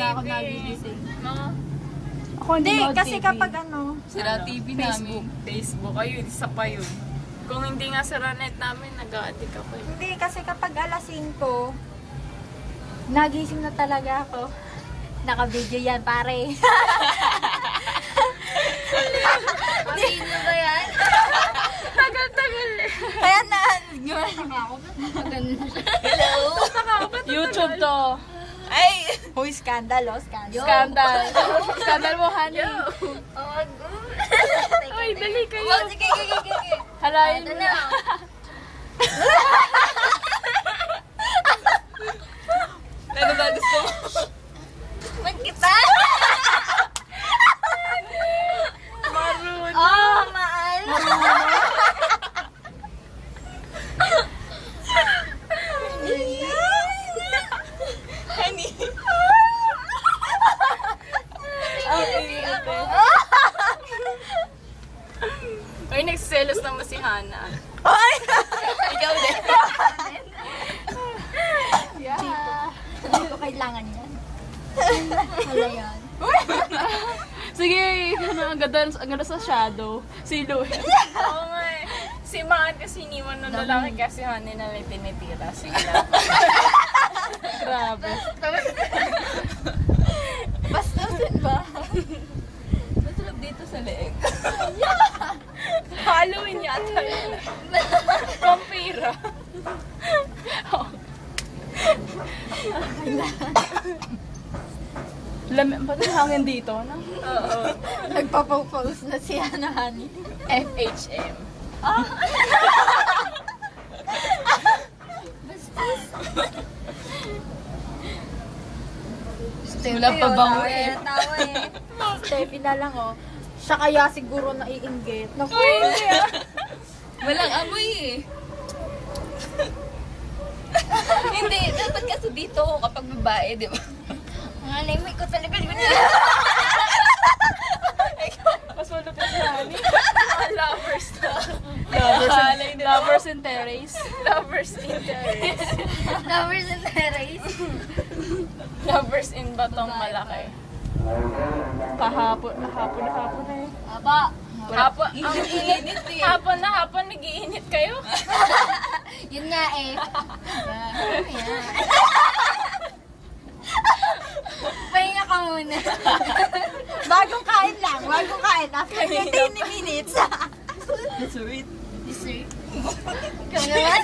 Ako nagigising. No? Ako hindi kasi TV. kapag ano, Sira TV namin. Facebook. Ayun, isa pa yun. Kung hindi nga sira net namin, nag-a-addict ako eh. hindi kasi kapag alas 5, nagising na talaga ako. Naka-video yan, pare. Video ba yan? Tagal-tagal eh. Kaya na, Ganun siya. YouTube to. ay, huy, scandal, oh, scandal. Scandal. Scandal mo, honey. Oh, Ay, dali kayo. Oh, sige, sige, sige. Halayin Ito mo na. na. Ano ba gusto mo? Man kita? Marunong. Oh, maal. Honey. Ay, nagsiselos naman si Hana. Ay! Ikaw din. Hindi ko kailangan yan. Hala yan. Sige, ang ganda sa shadow. Silhouette. Oo nga eh. Si Maan kasi iniwan ng lalaki kasi Hana na lang tinitira. Sige lang. Grabe. Bastusin ba? Masarap dito sa leeg. Halloween yata yun. Vampira. Pati hangin dito, no? Oo. Nagpapapause na si Hana Honey. FHM. Wala pa bango eh. Tawa eh. Steffi na lang, oh. Siya kaya siguro naiinggit. Naku, Walang amoy eh. Hindi, dapat kasi dito kapag babae, di ba? Ang alimay ko talaga. Mas malupit si Honey. Lovers na. Lovers in terrace. Lovers in terrace. Lovers and terrace. Lovers in batong malaki. Hapon eh. Aba. Hapon, ang init eh. Hapon na hapon, nag-iinit kayo. Yun nga eh. Yan. Pahinga ka muna. bagong kain lang. Bagong kain. After 15 minutes. Sweet. Dessert. Ikaw naman.